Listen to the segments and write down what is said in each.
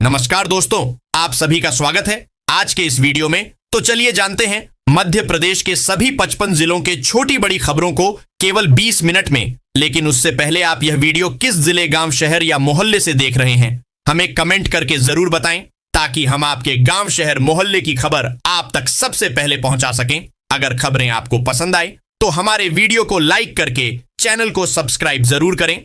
नमस्कार दोस्तों, आप सभी का स्वागत है आज के इस वीडियो में। तो चलिए जानते हैं मध्य प्रदेश के सभी 55 जिलों के छोटी बड़ी खबरों को केवल 20 मिनट में। लेकिन उससे पहले आप यह वीडियो किस जिले, गांव, शहर या मोहल्ले से देख रहे हैं, हमें कमेंट करके जरूर बताएं, ताकि हम आपके गांव, शहर, मोहल्ले की खबर आप तक सबसे पहले पहुंचा सकें। अगर खबरें आपको पसंद आए तो हमारे वीडियो को लाइक करके चैनल को सब्सक्राइब जरूर करें।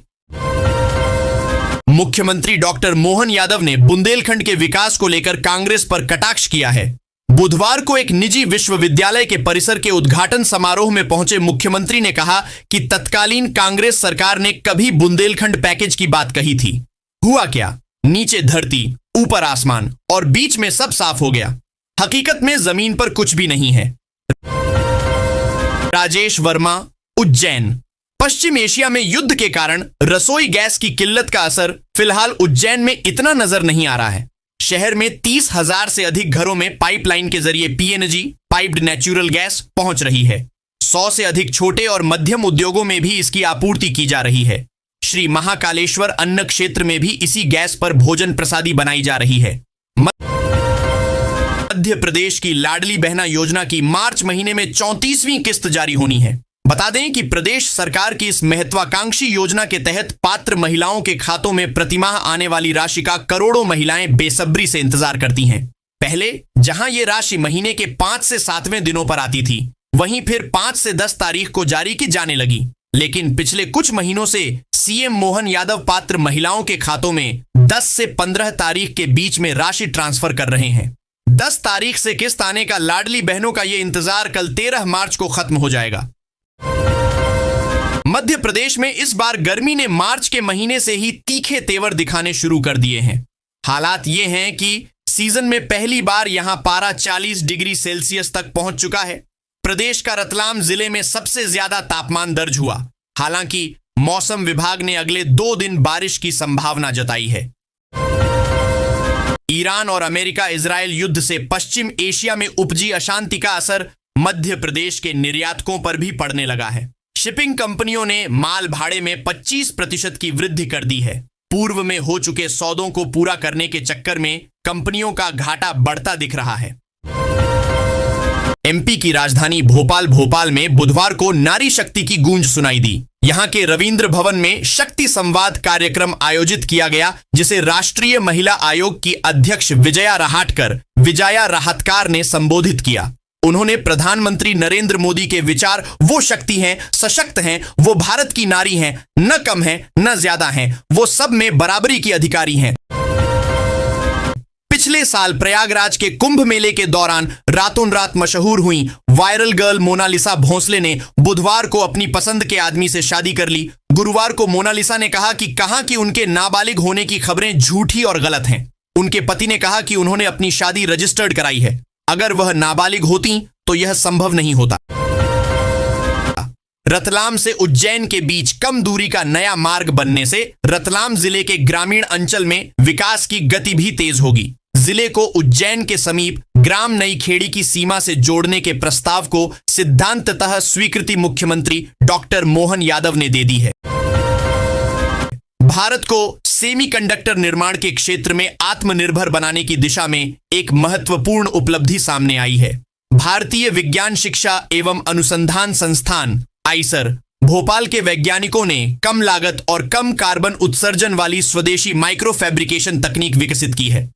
मुख्यमंत्री डॉक्टर मोहन यादव ने बुंदेलखंड के विकास को लेकर कांग्रेस पर कटाक्ष किया है। बुधवार को एक निजी विश्वविद्यालय के परिसर के उद्घाटन समारोह में पहुंचे मुख्यमंत्री ने कहा कि तत्कालीन कांग्रेस सरकार ने कभी बुंदेलखंड पैकेज की बात कही थी। हुआ क्या? नीचे धरती, ऊपर आसमान और बीच में सब साफ हो गया। हकीकत में जमीन पर कुछ भी नहीं है। राजेश वर्मा, उज्जैन। पश्चिम एशिया में युद्ध के कारण रसोई गैस की किल्लत का असर फिलहाल उज्जैन में इतना नजर नहीं आ रहा है। शहर में 30,000 से अधिक घरों में पाइपलाइन के जरिए पीएनजी, पाइप्ड नेचुरल गैस पहुंच रही है। 100 से अधिक छोटे और मध्यम उद्योगों में भी इसकी आपूर्ति की जा रही है। श्री महाकालेश्वर अन्न क्षेत्र में भी इसी गैस पर भोजन प्रसादी बनाई जा रही है। मध्य प्रदेश की लाडली बहना योजना की मार्च महीने में 34वीं किस्त जारी होनी है। बता दें कि प्रदेश सरकार की इस महत्वाकांक्षी योजना के तहत पात्र महिलाओं के खातों में प्रतिमाह आने वाली राशि का करोड़ों महिलाएं बेसब्री से इंतजार करती हैं। पहले जहां ये राशि महीने के 5 से 7वें दिनों पर आती थी, वहीं फिर 5 से 10 तारीख को जारी की जाने लगी। लेकिन पिछले कुछ महीनों से सीएम मोहन यादव पात्र महिलाओं के खातों में 10 से 15 तारीख के बीच में राशि ट्रांसफर कर रहे हैं। 10 तारीख से किस्त आने का लाडली बहनों का ये इंतजार कल 13 मार्च को खत्म हो जाएगा। मध्य प्रदेश में इस बार गर्मी ने मार्च के महीने से ही तीखे तेवर दिखाने शुरू कर दिए हैं। हालात ये हैं कि सीजन में पहली बार यहां पारा 40 डिग्री सेल्सियस तक पहुंच चुका है। प्रदेश का रतलाम जिले में सबसे ज्यादा तापमान दर्ज हुआ। हालांकि मौसम विभाग ने अगले 2 दिन बारिश की संभावना जताई है। ईरान और अमेरिका इजरायल युद्ध से पश्चिम एशिया में उपजी अशांति का असर मध्य प्रदेश के निर्यातकों पर भी पड़ने लगा है। शिपिंग कंपनियों ने माल भाड़े में 25% की वृद्धि कर दी है। पूर्व में हो चुके सौदों को पूरा करने के चक्कर में कंपनियों का घाटा बढ़ता दिख रहा है। एमपी की राजधानी भोपाल में बुधवार को नारी शक्ति की गूंज सुनाई दी। यहां के रविंद्र भवन में शक्ति संवाद कार्यक्रम आयोजित किया गया, जिसे राष्ट्रीय महिला आयोग की अध्यक्ष विजया राहतकार ने संबोधित किया। उन्होंने प्रधानमंत्री नरेंद्र मोदी के विचार वो शक्ति हैं, सशक्त हैं, वो भारत की नारी हैं, न कम हैं न ज्यादा हैं, वो सब में बराबरी की अधिकारी हैं। पिछले साल प्रयागराज के कुंभ मेले के दौरान रातों रात मशहूर हुई वायरल गर्ल मोनालिसा भोंसले ने बुधवार को अपनी पसंद के आदमी से शादी कर ली। गुरुवार को मोनालिसा ने कहा कि उनके नाबालिग होने की खबरें झूठी और गलत हैं। उनके पति ने कहा कि उन्होंने अपनी शादी रजिस्टर्ड कराई है। अगर वह नाबालिग होती तो यह संभव नहीं होता। रतलाम से उज्जैन के बीच कम दूरी का नया मार्ग बनने से रतलाम जिले के ग्रामीण अंचल में विकास की गति भी तेज होगी। जिले को उज्जैन के समीप ग्राम नई खेड़ी की सीमा से जोड़ने के प्रस्ताव को सिद्धांततः स्वीकृति मुख्यमंत्री डॉक्टर मोहन यादव ने दे दी है। भारत को सेमीकंडक्टर निर्माण के क्षेत्र में आत्मनिर्भर बनाने की दिशा में एक महत्वपूर्ण उपलब्धि सामने आई है। भारतीय विज्ञान शिक्षा एवं अनुसंधान संस्थान आईसर भोपाल के वैज्ञानिकों ने कम लागत और कम कार्बन उत्सर्जन वाली स्वदेशी माइक्रो फैब्रिकेशन तकनीक विकसित की है।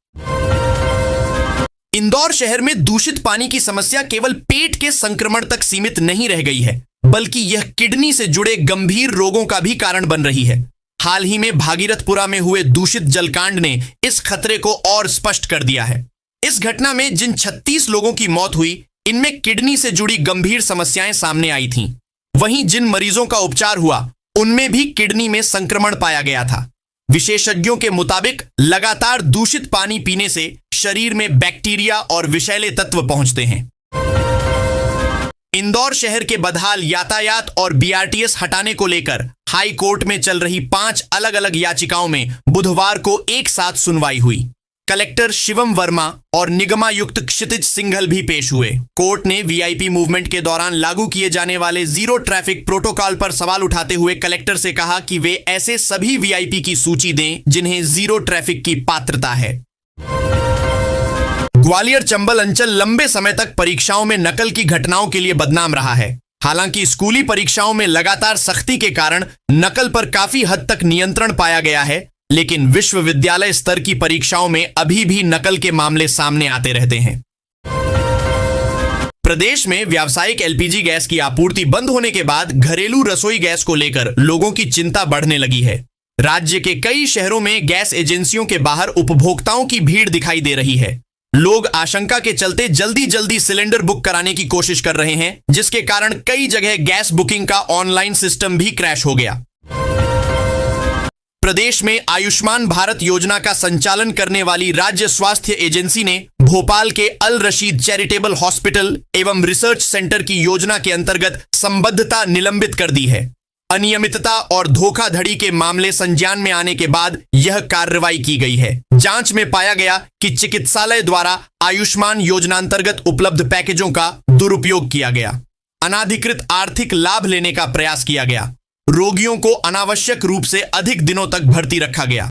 इंदौर शहर में दूषित पानी की समस्या केवल पेट के संक्रमण तक सीमित नहीं रह गई है, बल्कि यह किडनी से जुड़े गंभीर रोगों का भी कारण बन रही है। हाल ही में भागीरथपुरा में हुए दूषित जलकांड ने इस खतरे को और स्पष्ट कर दिया है। इस घटना में जिन 36 लोगों की मौत हुई, इनमें किडनी से जुड़ी गंभीर समस्याएं सामने आई थीं। वहीं जिन मरीजों का उपचार हुआ, उनमें भी किडनी में संक्रमण पाया गया था। विशेषज्ञों के मुताबिक लगातार दूषित पानी पीने से शरीर में बैक्टीरिया और विषैले तत्व पहुंचते हैं। इंदौर शहर के बदहाल यातायात और बीआरटीएस हटाने को लेकर हाई कोर्ट में चल रही 5 अलग अलग याचिकाओं में बुधवार को एक साथ सुनवाई हुई। कलेक्टर शिवम वर्मा और निगमायुक्त क्षितिज सिंघल भी पेश हुए। कोर्ट ने वीआईपी मूवमेंट के दौरान लागू किए जाने वाले जीरो ट्रैफिक प्रोटोकॉल पर सवाल उठाते हुए कलेक्टर से कहा कि वे ऐसे सभी वीआईपी की सूची दें जिन्हें जीरो ट्रैफिक की पात्रता है। ग्वालियर चंबल अंचल लंबे समय तक परीक्षाओं में नकल की घटनाओं के लिए बदनाम रहा है। हालांकि स्कूली परीक्षाओं में लगातार सख्ती के कारण नकल पर काफी हद तक नियंत्रण पाया गया है, लेकिन विश्वविद्यालय स्तर की परीक्षाओं में अभी भी नकल के मामले सामने आते रहते हैं। प्रदेश में व्यावसायिक एलपीजी गैस की आपूर्ति बंद होने के बाद घरेलू रसोई गैस को लेकर लोगों की चिंता बढ़ने लगी है। राज्य के कई शहरों में गैस एजेंसियों के बाहर उपभोक्ताओं की भीड़ दिखाई दे रही है। लोग आशंका के चलते जल्दी जल्दी सिलेंडर बुक कराने की कोशिश कर रहे हैं, जिसके कारण कई जगह गैस बुकिंग का ऑनलाइन सिस्टम भी क्रैश हो गया। प्रदेश में आयुष्मान भारत योजना का संचालन करने वाली राज्य स्वास्थ्य एजेंसी ने भोपाल के अल रशीद चैरिटेबल हॉस्पिटल एवं रिसर्च सेंटर की योजना के अंतर्गत संबद्धता निलंबित कर दी है। अनियमितता और धोखाधड़ी के मामले संज्ञान में आने के बाद यह कार्रवाई की गई है। जांच में पाया गया कि चिकित्सालय द्वारा आयुष्मान योजना अंतर्गत उपलब्ध पैकेजों का दुरुपयोग किया गया, अनाधिकृत आर्थिक लाभ लेने का प्रयास किया गया, रोगियों को अनावश्यक रूप से अधिक दिनों तक भर्ती रखा गया।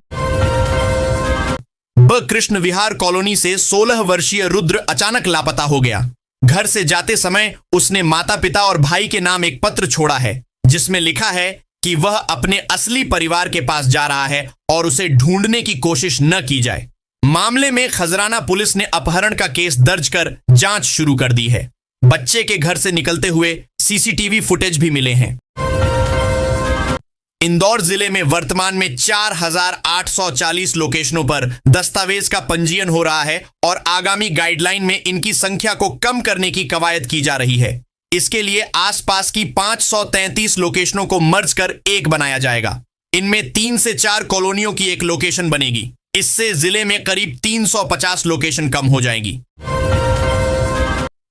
कृष्ण विहार कॉलोनी से 16 वर्षीय रुद्र अचानक लापता हो गया। घर से जाते समय उसने माता पिता और भाई के नाम एक पत्र छोड़ा है, जिसमें लिखा है कि वह अपने असली परिवार के पास जा रहा है और उसे ढूंढने की कोशिश न की जाए। मामले में खजराना पुलिस ने अपहरण का केस दर्ज कर जांच शुरू कर दी है। बच्चे के घर से निकलते हुए सीसीटीवी फुटेज भी मिले हैं। इंदौर जिले में वर्तमान में 4,840 लोकेशनों पर दस्तावेज का पंजीयन हो रहा है और आगामी गाइडलाइन में इनकी संख्या को कम करने की कवायद की जा रही है। इसके लिए आसपास की 533 लोकेशनों को मर्ज कर एक बनाया जाएगा। इनमें 3 से 4 कॉलोनियों की एक लोकेशन बनेगी। इससे जिले में करीब 350 लोकेशन कम हो जाएगी।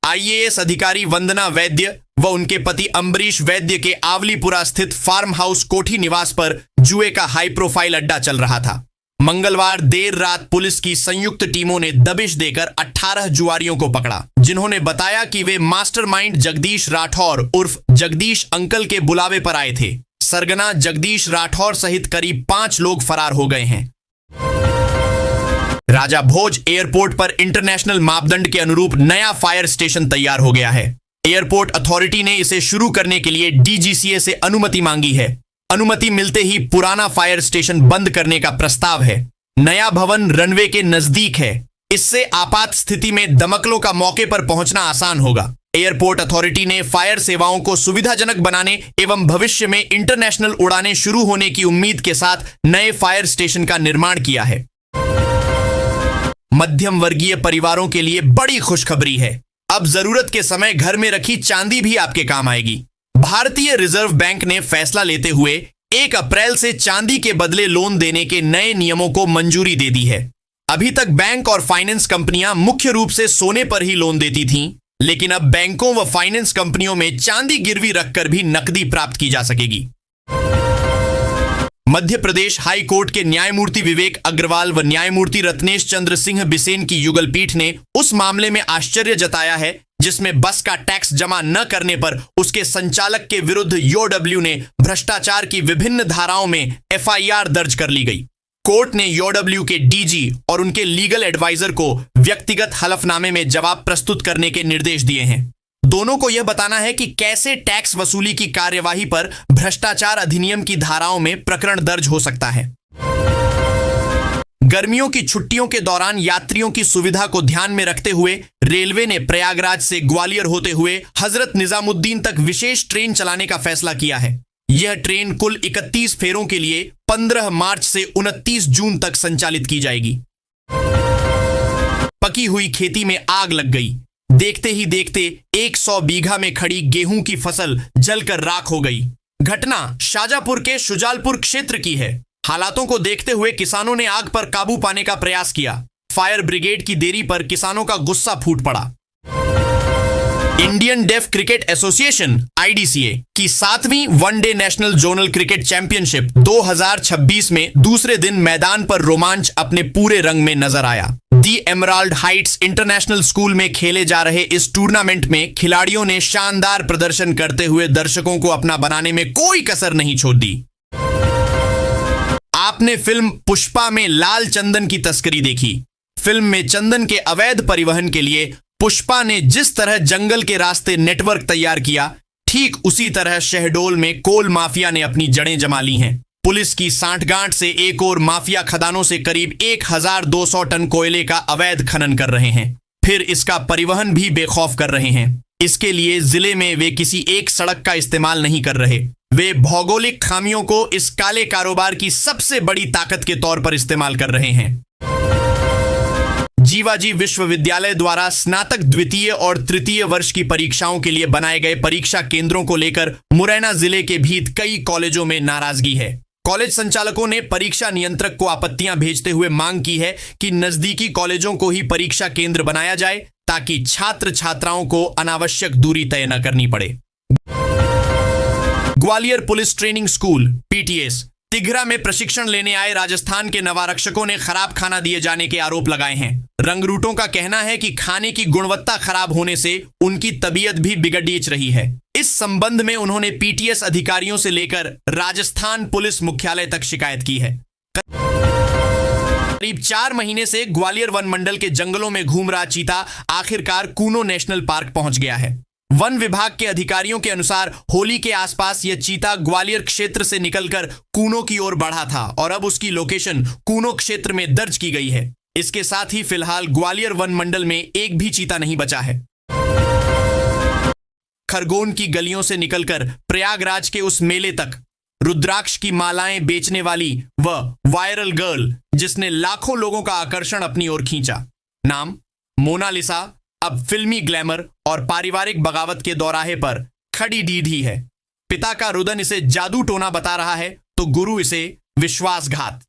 आईएएस अधिकारी वंदना वैद्य व उनके पति अम्बरीश वैद्य के आवलीपुरा स्थित फार्म हाउस कोठी निवास पर जुए का हाई प्रोफाइल अड्डा चल रहा था। मंगलवार देर रात पुलिस की संयुक्त टीमों ने दबिश देकर 18 जुआरियों को पकड़ा, जिन्होंने बताया कि वे मास्टरमाइंड जगदीश राठौर उर्फ जगदीश अंकल के बुलावे पर आए थे। सरगना जगदीश राठौर सहित करीब 5 लोग फरार हो गए हैं। राजा भोज एयरपोर्ट पर इंटरनेशनल मापदंड के अनुरूप नया फायर स्टेशन तैयार हो गया है। एयरपोर्ट अथॉरिटी ने इसे शुरू करने के लिए डीजीसीए से अनुमति मांगी है। अनुमति मिलते ही पुराना फायर स्टेशन बंद करने का प्रस्ताव है। नया भवन रनवे के नजदीक है। इससे आपात स्थिति में दमकलों का मौके पर पहुंचना आसान होगा। एयरपोर्ट अथॉरिटी ने फायर सेवाओं को सुविधाजनक बनाने एवं भविष्य में इंटरनेशनल उड़ानें शुरू होने की उम्मीद के साथ नए फायर स्टेशन का निर्माण किया है। मध्यम वर्गीय परिवारों के लिए बड़ी खुशखबरी है। अब जरूरत के समय घर में रखी चांदी भी आपके काम आएगी। भारतीय रिजर्व बैंक ने फैसला लेते हुए 1 अप्रैल से चांदी के बदले लोन देने के नए नियमों को मंजूरी दे दी है। अभी तक बैंक और फाइनेंस कंपनियां मुख्य रूप से सोने पर ही लोन देती थीं, लेकिन अब बैंकों व फाइनेंस कंपनियों में चांदी गिरवी रखकर भी नकदी प्राप्त की जा सकेगी। मध्य प्रदेश हाई कोर्ट के न्यायमूर्ति विवेक अग्रवाल व न्यायमूर्ति रत्नेश चंद्र सिंह बिसेन की युगल पीठ ने उस मामले में आश्चर्य जताया है जिसमें बस का टैक्स जमा न करने पर उसके संचालक के विरुद्ध यूडब्ल्यू ने भ्रष्टाचार की विभिन्न धाराओं में एफआईआर दर्ज कर ली गई। कोर्ट ने यूडब्ल्यू के डीजी और उनके लीगल एडवाइजर को व्यक्तिगत हलफनामे में जवाब प्रस्तुत करने के निर्देश दिए हैं। दोनों को यह बताना है कि कैसे टैक्स वसूली की कार्यवाही पर भ्रष्टाचार अधिनियम की धाराओं में प्रकरण दर्ज हो सकता है। गर्मियों की छुट्टियों के दौरान यात्रियों की सुविधा को ध्यान में रखते हुए रेलवे ने प्रयागराज से ग्वालियर होते हुए हजरत निजामुद्दीन तक विशेष ट्रेन चलाने का फैसला किया है। यह ट्रेन कुल 31 फेरों के लिए 15 मार्च से 29 जून तक संचालित की जाएगी। पकी हुई खेती में आग लग गई। देखते ही देखते 100 बीघा में खड़ी गेहूं की फसल जलकर राख हो गई। घटना शाजापुर के शुजालपुर क्षेत्र की है। हालातों को देखते हुए किसानों ने आग पर काबू पाने का प्रयास किया। फायर ब्रिगेड की देरी पर किसानों का गुस्सा फूट पड़ा। Indian deaf cricket association IDCA की 7वीं one day national zonal cricket championship 2026 में दूसरे दिन मैदान पर रोमांच अपने पूरे रंग में नजर आया। दी एमराल्ड हाइट्स इंटरनेशनल स्कूल में खेले जा रहे इस टूर्नामेंट में खिलाड़ियों ने शानदार प्रदर्शन करते हुए दर्शकों को अपना बनाने में कोई कसर नहीं छोड़ दी। आपने फिल्म पुष्पा में लाल चंदन की तस्करी देखी। फिल्म में चंदन के अवैध परिवहन के लिए पुष्पा ने जिस तरह जंगल के रास्ते नेटवर्क तैयार किया, ठीक उसी तरह शहडोल में कोल माफिया ने अपनी जड़ें जमा ली हैं। पुलिस की सांठगांठ से एक और माफिया खदानों से करीब 1200 टन कोयले का अवैध खनन कर रहे हैं, फिर इसका परिवहन भी बेखौफ कर रहे हैं। इसके लिए जिले में वे किसी एक सड़क का इस्तेमाल नहीं कर रहे, वे भौगोलिक खामियों को इस काले कारोबार की सबसे बड़ी ताकत के तौर पर इस्तेमाल कर रहे हैं। जीवाजी विश्वविद्यालय द्वारा स्नातक द्वितीय और तृतीय वर्ष की परीक्षाओं के लिए बनाए गए परीक्षा केंद्रों को लेकर मुरैना जिले के भीत कई कॉलेजों में नाराजगी है। कॉलेज संचालकों ने परीक्षा नियंत्रक को आपत्तियां भेजते हुए मांग की है कि नजदीकी कॉलेजों को ही परीक्षा केंद्र बनाया जाए ताकि छात्र छात्राओं को अनावश्यक दूरी तय न करनी पड़े। Gwalior police training school PTS Tighra में प्रशिक्षण लेने आए राजस्थान के नवारक्षकों ने खराब खाना दिए जाने के आरोप लगाए हैं। रंगरूटों का कहना है कि खाने की गुणवत्ता खराब होने से उनकी तबीयत भी बिगड़ीच रही है। इस संबंध में उन्होंने पीटीएस अधिकारियों से लेकर राजस्थान पुलिस मुख्यालय तक शिकायत की है। करीब 4 महीने से ग्वालियर वन मंडल के जंगलों में घूम रहा चीता आखिरकार कूनो नेशनल पार्क पहुंच गया है। वन विभाग के अधिकारियों के अनुसार होली के आसपास यह चीता ग्वालियर क्षेत्र से निकलकर कूनो की ओर बढ़ा था और अब उसकी लोकेशन कूनो क्षेत्र में दर्ज की गई है। इसके साथ ही फिलहाल ग्वालियर वन मंडल में एक भी चीता नहीं बचा है। खरगोन की गलियों से निकलकर प्रयागराज के उस मेले तक रुद्राक्ष की मालाएं बेचने वाली वह वायरल गर्ल जिसने लाखों लोगों का आकर्षण अपनी ओर खींचा, नाम मोनालिसा, अब फिल्मी ग्लैमर और पारिवारिक बगावत के दौराहे पर खड़ी डीढ़ी है। पिता का रुदन इसे जादू टोना बता रहा है तो गुरु इसे विश्वासघात।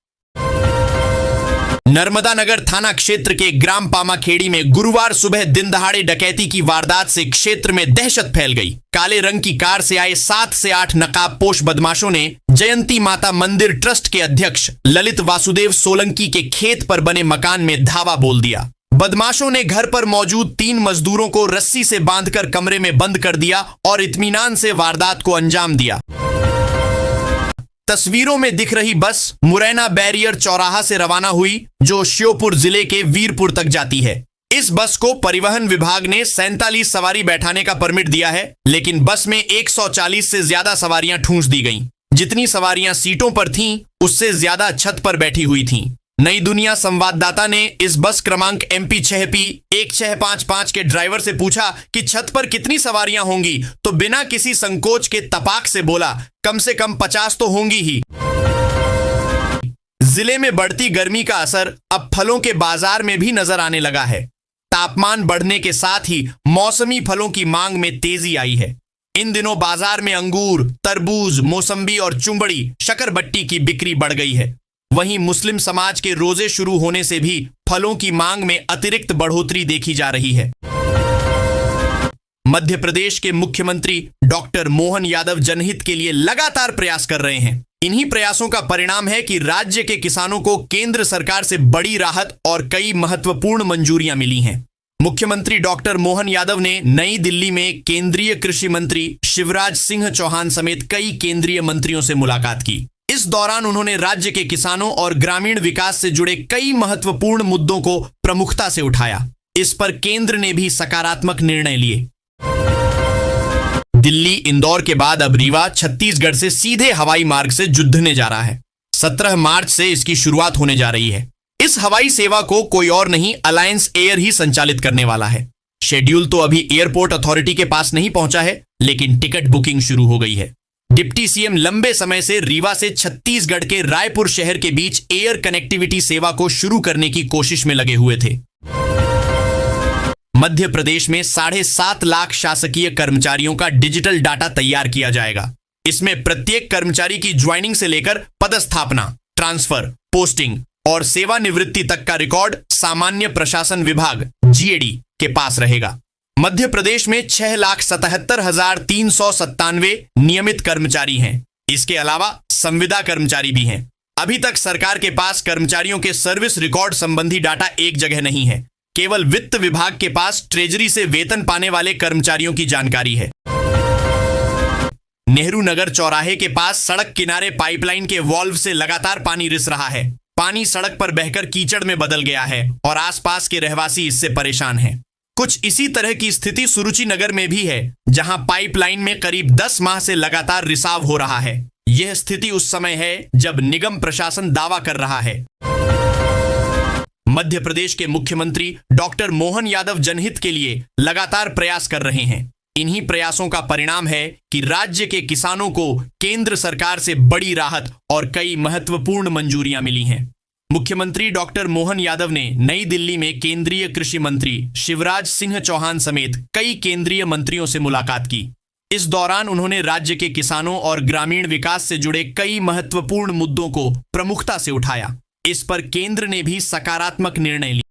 नर्मदा नगर थाना क्षेत्र के ग्राम पामाखेड़ी में गुरुवार सुबह दिन दहाड़े डकैती की वारदात से क्षेत्र में दहशत फैल गई। काले रंग की कार से आए 7 से 8 नकाबपोश बदमाशों ने जयंती माता मंदिर ट्रस्ट के अध्यक्ष ललित वासुदेव सोलंकी के खेत पर बने मकान में धावा बोल दिया। बदमाशों ने घर पर मौजूद 3 मजदूरों को रस्सी से बांधकर कमरे में बंद कर दिया और इत्मीनान से वारदात को अंजाम दिया। तस्वीरों में दिख रही बस मुरैना बैरियर चौराहा से रवाना हुई जो श्योपुर जिले के वीरपुर तक जाती है। इस बस को परिवहन विभाग ने 47 सवारी बैठाने का परमिट दिया है, लेकिन बस में 140 से ज्यादा सवारियां ठूंस दी गईं। जितनी सवारियां सीटों पर थीं, उससे ज्यादा छत पर बैठी हुई थीं। नई दुनिया संवाददाता ने इस बस क्रमांक MP 6P 1655 के ड्राइवर से पूछा कि छत पर कितनी सवारियां होंगी, तो बिना किसी संकोच के तपाक से बोला, कम से कम 50 तो होंगी ही। जिले में बढ़ती गर्मी का असर अब फलों के बाजार में भी नजर आने लगा है। तापमान बढ़ने के साथ ही मौसमी फलों की मांग में तेजी आई है। इन दिनों बाजार में अंगूर, तरबूज, मौसम्बी और चुंबड़ी, शकरबट्टी की बिक्री बढ़ गई है। वहीं मुस्लिम समाज के रोजे शुरू होने से भी फलों की मांग में अतिरिक्त बढ़ोतरी देखी जा रही है। मध्य प्रदेश के मुख्यमंत्री डॉक्टर मोहन यादव जनहित के लिए लगातार प्रयास कर रहे हैं। इन्हीं प्रयासों का परिणाम है कि राज्य के किसानों को केंद्र सरकार से बड़ी राहत और कई महत्वपूर्ण मंजूरियां मिली हैं। मुख्यमंत्री डॉक्टर मोहन यादव ने नई दिल्ली में केंद्रीय कृषि मंत्री शिवराज सिंह चौहान समेत कई केंद्रीय मंत्रियों से मुलाकात की। इस दौरान उन्होंने राज्य के किसानों और ग्रामीण विकास से जुड़े कई महत्वपूर्ण मुद्दों को प्रमुखता से उठाया। इस पर केंद्र ने भी सकारात्मक निर्णय लिए। दिल्ली, इंदौर के बाद अब रीवा छत्तीसगढ़ से सीधे हवाई मार्ग से जुड़ने जा रहा है। 17 मार्च से इसकी शुरुआत होने जा रही है। इस हवाई सेवा को कोई और नहीं, अलायंस एयर ही संचालित करने वाला है। शेड्यूल तो अभी एयरपोर्ट अथॉरिटी के पास नहीं पहुंचा है, लेकिन टिकट बुकिंग शुरू हो गई है। डिप्टी सीएम लंबे समय से रीवा से छत्तीसगढ़ के रायपुर शहर के बीच एयर कनेक्टिविटी सेवा को शुरू करने की कोशिश में लगे हुए थे। मध्य प्रदेश में 7.5 लाख शासकीय कर्मचारियों का डिजिटल डाटा तैयार किया जाएगा। इसमें प्रत्येक कर्मचारी की ज्वाइनिंग से लेकर पदस्थापना, ट्रांसफर, पोस्टिंग और सेवानिवृत्ति तक का रिकॉर्ड सामान्य प्रशासन विभाग GAD के पास रहेगा। मध्य प्रदेश में 6,77,397 नियमित कर्मचारी हैं। इसके अलावा संविदा कर्मचारी भी हैं। अभी तक सरकार के पास कर्मचारियों के सर्विस रिकॉर्ड संबंधी डाटा एक जगह नहीं है। केवल वित्त विभाग के पास ट्रेजरी से वेतन पाने वाले कर्मचारियों की जानकारी है। नेहरू नगर चौराहे के पास सड़क किनारे पाइपलाइन के वॉल्व से लगातार पानी रिस रहा है। पानी सड़क पर बहकर कीचड़ में बदल गया है और आसपास के रहवासी इससे परेशान हैं। कुछ इसी तरह की स्थिति सुरुचि नगर में भी है, जहां पाइपलाइन में करीब 10 माह से लगातार रिसाव हो रहा है। यह स्थिति उस समय है जब निगम प्रशासन दावा कर रहा है। मध्य प्रदेश के मुख्यमंत्री डॉक्टर मोहन यादव जनहित के लिए लगातार प्रयास कर रहे हैं। इन्हीं प्रयासों का परिणाम है कि राज्य के किसानों को केंद्र सरकार से बड़ी राहत और कई महत्वपूर्ण मंजूरियां मिली हैं। मुख्यमंत्री डॉक्टर मोहन यादव ने नई दिल्ली में केंद्रीय कृषि मंत्री शिवराज सिंह चौहान समेत कई केंद्रीय मंत्रियों से मुलाकात की। इस दौरान उन्होंने राज्य के किसानों और ग्रामीण विकास से जुड़े कई महत्वपूर्ण मुद्दों को प्रमुखता से उठाया। इस पर केंद्र ने भी सकारात्मक निर्णय लिए।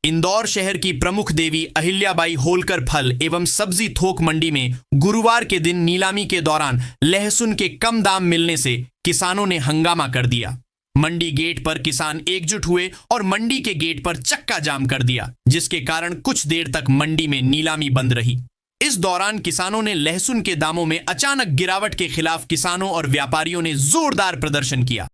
इंदौर शहर की प्रमुख देवी अहिल्याबाई होलकर फल एवं सब्जी थोक मंडी में गुरुवार के दिन नीलामी के दौरान लहसुन के कम दाम मिलने से किसानों ने हंगामा कर दिया। मंडी गेट पर किसान एकजुट हुए और मंडी के गेट पर चक्का जाम कर दिया, जिसके कारण कुछ देर तक मंडी में नीलामी बंद रही। इस दौरान किसानों ने लहसुन के दामों में अचानक गिरावट के खिलाफ किसानों और व्यापारियों ने जोरदार प्रदर्शन किया।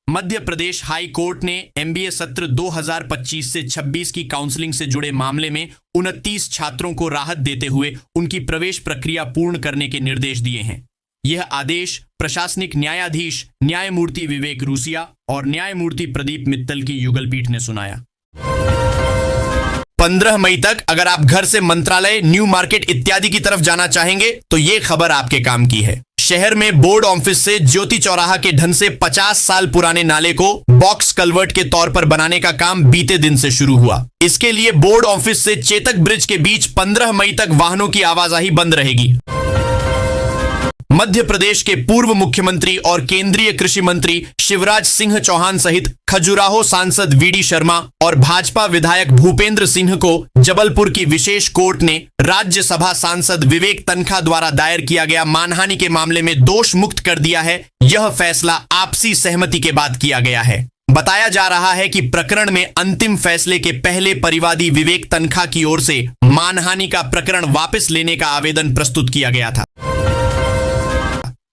मध्य प्रदेश हाई कोर्ट ने एमबीए सत्र 2025 से 26 की काउंसलिंग से जुड़े मामले में 29 छात्रों को राहत देते हुए उनकी प्रवेश प्रक्रिया पूर्ण करने के निर्देश दिए हैं। यह आदेश प्रशासनिक न्यायाधीश न्यायमूर्ति विवेक रूसिया और न्यायमूर्ति प्रदीप मित्तल की युगल पीठ ने सुनाया। 15 मई तक अगर आप घर से मंत्रालय, न्यू मार्केट इत्यादि की तरफ जाना चाहेंगे तो ये खबर आपके काम की है। शहर में बोर्ड ऑफिस से ज्योति चौराहा के ढंग से 50 साल पुराने नाले को बॉक्स कल्वर्ट के तौर पर बनाने का काम बीते दिन से शुरू हुआ। इसके लिए बोर्ड ऑफिस से चेतक ब्रिज के बीच 15 मई तक वाहनों की आवाजाही बंद रहेगी। मध्य प्रदेश के पूर्व मुख्यमंत्री और केंद्रीय कृषि मंत्री शिवराज सिंह चौहान सहित खजुराहो सांसद वीडी शर्मा और भाजपा विधायक भूपेंद्र सिंह को जबलपुर की विशेष कोर्ट ने राज्यसभा सांसद विवेक तनखा द्वारा दायर किया गया मानहानि के मामले में दोष मुक्त कर दिया है। यह फैसला आपसी सहमति के बाद किया गया है। बताया जा रहा है कि प्रकरण में अंतिम फैसले के पहले परिवादी विवेक तनखा की ओर से मानहानि का प्रकरण वापस लेने का आवेदन प्रस्तुत किया गया था।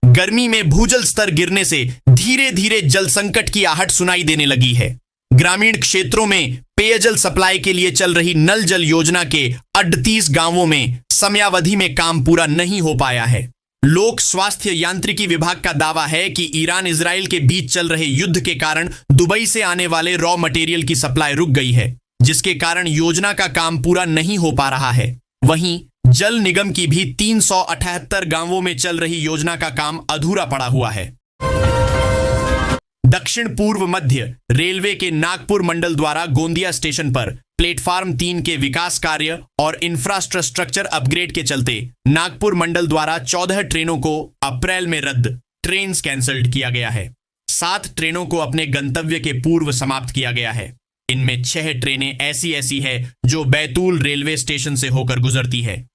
गर्मी में भूजल स्तर गिरने से धीरे धीरे जल संकट की आहट सुनाई देने लगी है। ग्रामीण क्षेत्रों में पेयजल सप्लाई के लिए चल रही नल जल योजना के 38 गांवों में समयावधि में काम पूरा नहीं हो पाया है। लोक स्वास्थ्य यांत्रिकी विभाग का दावा है कि ईरान इजराइल के बीच चल रहे युद्ध के कारण दुबई से आने वाले रॉ मटेरियल की सप्लाई रुक गई है, जिसके कारण योजना का काम पूरा नहीं हो पा रहा है। वहीं जल निगम की भी 378 गांवों में चल रही योजना का काम अधूरा पड़ा हुआ है। दक्षिण पूर्व मध्य रेलवे के नागपुर मंडल द्वारा गोंदिया स्टेशन पर प्लेटफार्म 3 के विकास कार्य और इंफ्रास्ट्रक्चर अपग्रेड के चलते नागपुर मंडल द्वारा 14 ट्रेनों को अप्रैल में रद्द, ट्रेन कैंसल्ड किया गया है। 7 ट्रेनों को अपने गंतव्य के पूर्व समाप्त किया गया है। इनमें 6 ट्रेनें ऐसी है जो बैतूल रेलवे स्टेशन से होकर गुजरती है।